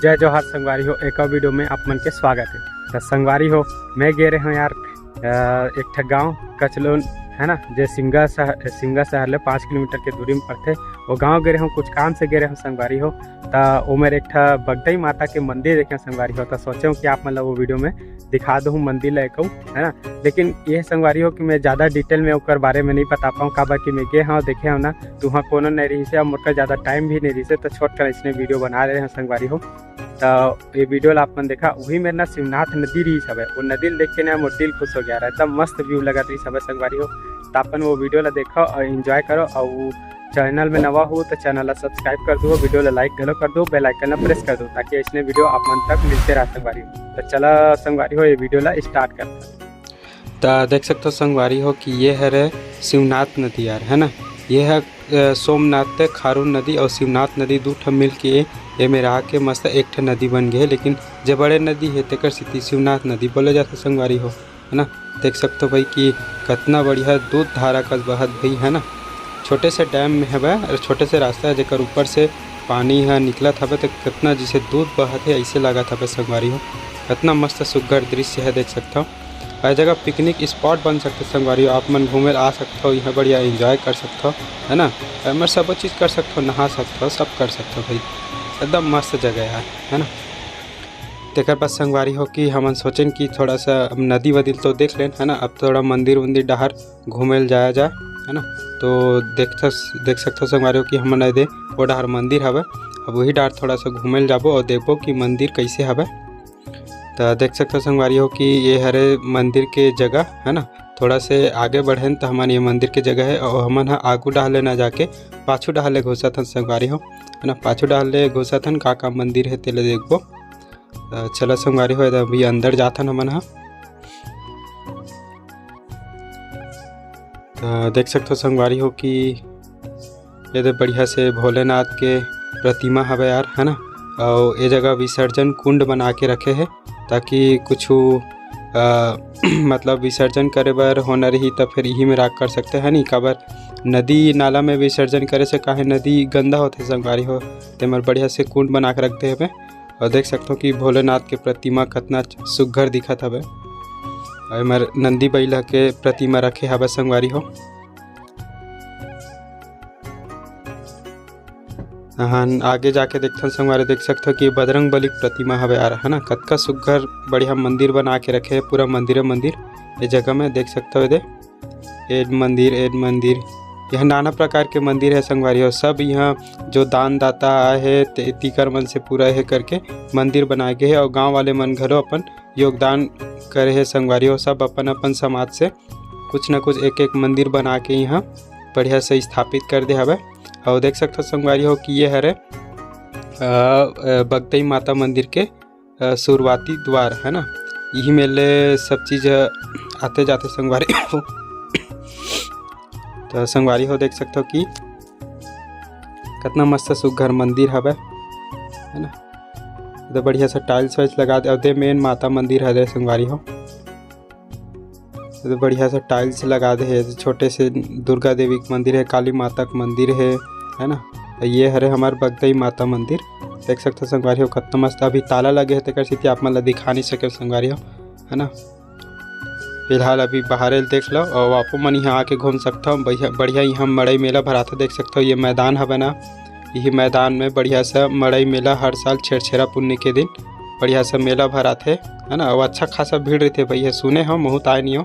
जय जोहार संगवारी हो। एक और वीडियो में आप मन के स्वागत है। तो संगवारी हो, मैं गे रहे हूँ यार एक ठा गाँव कचलोन है ना, जो सिंगा शहर ले 5 किलोमीटर के दूरी में पड़ते। वो गांव गए हूँ, कुछ काम से गए हूँ संगवारी हो। तो वो मेरे एक ठा बगदई माता के मंदिर देखे संगवारी हो। तो सोचे कि आप मतलब वो वीडियो में दिखा दूँ मंदिर लेकर है ना। लेकिन ये संगवारी हो कि मैं ज़्यादा डिटेल में उसके बारे में नहीं बता पाऊँ, का कि मैं गए हाँ देखे हूँ ना, तो वहाँ कोनो नहीं रही से और मुझका ज़्यादा टाइम भी नहीं रही से, तो छोड़ कर इसने वीडियो बना रहे हैं संगवारी हो। तो ये वीडियो आपने देखा वही मेरे ना शिवनाथ नदी रही सब है। वो नदी देख के ना मोर दिल खुश हो गया रहा, एकदम मस्त व्यू लगा रही सब है संगवारी हो। तो अपन वो वीडियो ला देखो और एंजॉय करो। और चैनल में नवा हो तो चैनल ला सब्सक्राइब कर दो, वीडियो ला लाइक कर दो, बेल आइकन ला प्रेस कर दो, ताकि ऐसे वीडियो आप मन तक मिलते रहा संगवारी हो। तो चला संगवारी हो, ये वीडियो ला स्टार्ट करते। तो देख सकते हो संगवारी हो कि ये है शिवनाथ नदी यार है ना। ये है सोमनाथ खारून नदी और शिवनाथ नदी दो ठा मिल के ये मेरा आके मस्त एक ठा नदी बन गए। लेकिन जो बड़े नदी है तेकर स्थिति शिवनाथ नदी बोले जाते संगवारी हो है ना। देख सकते हो भाई कि कितना बढ़िया दूध धारा का बहत भाई है ना। छोटे से डैम में है और छोटे से रास्ता है जेकर ऊपर से पानी है निकला था। तो कितना जैसे दूध बहत है ऐसे लगा था संगवारी हो। कितना मस्त सुघर दृश्य है, देख सकता हूँ। हर जगह पिकनिक स्पॉट बन सकते संगवारी हो। आप मन घूमे आ सकते हो, यहाँ बढ़िया एंजॉय कर सकते हो है ना। मैं सब चीज़ कर सकते हो, नहा सकते हो, सब कर सकते हो भाई। एकदम मस्त जगह यार है ना। तेकर बाद संगवारी हो कि हम सोचें कि थोड़ा सा नदी वदी तो देख लें है ना। अब थोड़ा मंदिर वंदिर डहर घूमे जाया जाए है ना। तो देख सकते हो संगवारी हो कि हम दे वो डहर मंदिर हवे। अब वही डहर थोड़ा सा घूमे जाबो और देखो कि मंदिर कैसे हवे। तो देख सकते हो संगवारी हो कि ये हरे मंदिर के जगह है ना। थोड़ा से आगे बढ़े तो हमारे ये मंदिर के जगह है और हमन आगू डाले ना जाके पाछू डाले घुसा थन संगवारी हो है ना। पाछू डाले घुसा थन का मंदिर है तेले देखबो। चलो संगवारी हो अभी अंदर जाथन हमन हा। देख सकते हो संगवारी हो कि ये बढ़िया से भोलेनाथ के प्रतिमा हवे यार है ना। और ये जगह विसर्जन कुंड बना के रखे हैं ताकि कुछ मतलब विसर्जन करे बर होना रही तो फिर यही में राख कर सकते हैं नहीं। काबर नदी नाला में विसर्जन करे से काहे नदी गंदा होते संगवारी हो। तेमर बढ़िया से कुंड बना के रखते हैं। और देख सकते हो कि भोलेनाथ के प्रतिमा कितना सुघर दिखत हवे। और मर नंदी बैला के प्रतिमा रखे हवे संगवारी हो। हाँ आगे जाके देखते संगवारी देख सकते हो कि बजरंग बली प्रतिमा हवे यार है ना। कतका सुघर बढ़िया मंदिर बना के रखे है, पूरा मंदिर ये जगह में देख सकते हो। एड मंदिर यह नाना प्रकार के मंदिर है संगवारी हो। सब यहाँ जो दान दाता आए है तीकर मन से पूरा है करके मंदिर बनाए गए है। और गांव वाले मन घरों अपन योगदान करे है संगवारी हो। सब अपन अपन समाज से कुछ न कुछ एक मंदिर बना के यहाँ बढ़िया से स्थापित कर दे हवे। और देख सकते हो संगवारी हो कि ये हरे बगदई माता मंदिर के शुरुआती द्वार है ना। यही मेले सब चीज़ आते जाते संगवारी हो। तो संगवारी हो देख सकते हो कि कितना मस्त सुघर मंदिर हवे है ना। तो बढ़िया से टाइल्स वाइल्स लगा दे। और मेन माता मंदिर है संगवारी हो। तो बढ़िया से टाइल्स लगा दे है। छोटे से दुर्गा देवी का मंदिर है, काली माता का मंदिर है ना। ये हरे हमारे बगदई माता मंदिर देख सकते हो संगवारी हो। कितना मस्त अभी ताला लगे है तेकर स्थिति आप मतलब दिखा नहीं सके संगवारी हो है ना। फिलहाल अभी बाहर देख लो और आप मन यहाँ आके घूम सकता हूँ। बढ़िया यहाँ मड़ई मेला भराता देख सकते हो। ये मैदान है ना, यही मैदान में बढ़िया सा मड़ई मेला हर साल छेरछेरा पुण्य के दिन बढ़िया सा मेला भराते है ना। और अच्छा खासा भीड़ रहती है भैया, सुने हो बहुत आए नहीं हो,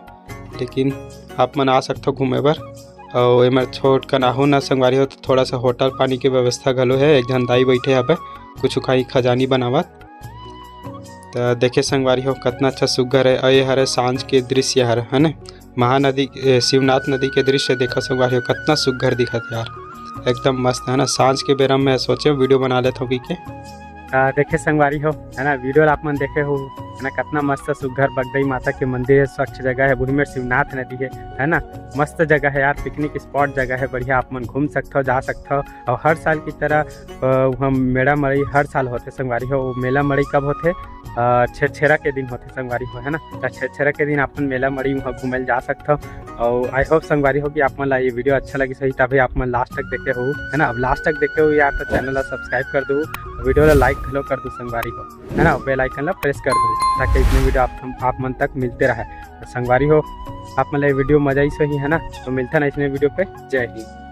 लेकिन आप मन आ सकते हो घूमे बर। और एमर छोट का नाहू ना संगवारी हो तो थोड़ा सा होटल पानी की व्यवस्था घलो है। एक जन दाई बैठे यहाँ पे कुछ खाई खजानी बनावत। तो देखे संगवारी हो कितना अच्छा सुघर है। और ये हरे सांझ के दृश्य है ना। महानदी शिवनाथ नदी के दृश्य देखा संगवारी हो कितना सुघर दिखत यार, एकदम मस्त है ना। सांझ के बेरा में सोचे वीडियो बना लेता हूँ कि देखे संगवारी हो है ना। वीडियो आप मन देखे हो है ना। कितना मस्त सुघर बगदई माता के मंदिर है, स्वच्छ जगह है, बुढ़ी में शिवनाथ नदी है ना। मस्त जगह है यार, पिकनिक स्पॉट जगह है, बढ़िया आप मन घूम सकते हो, जा सकते हो। और हर साल की तरह हम मेला मड़ई हर साल होते संगवारी हो। वो मेला मड़ई कब होते? छेरछेरा के दिन होते संगवारी हो, है ना। तो छेरछेरा के दिन अपन मेला मड़ी वहाँ घूमे जा सकते हो। और आई होप संगवारी हो कि आप मन ये वीडियो अच्छा लगी सही, तभी आप मन लास्ट तक देखे हो, है ना। अब लास्ट तक देखे हो यार तो चैनल सब्सक्राइब कर दो, वीडियो ला लाइक घलो कर दो संगवारी हो, है ना। बेल आइकन ला प्रेस कर दो ताकि इतने वीडियो आप मन तक मिलते रहे। तो संगवारी हो आप मन वीडियो मजा ही सही, है ना। तो मिलते ना इसमें वीडियो पे। जय हिंद।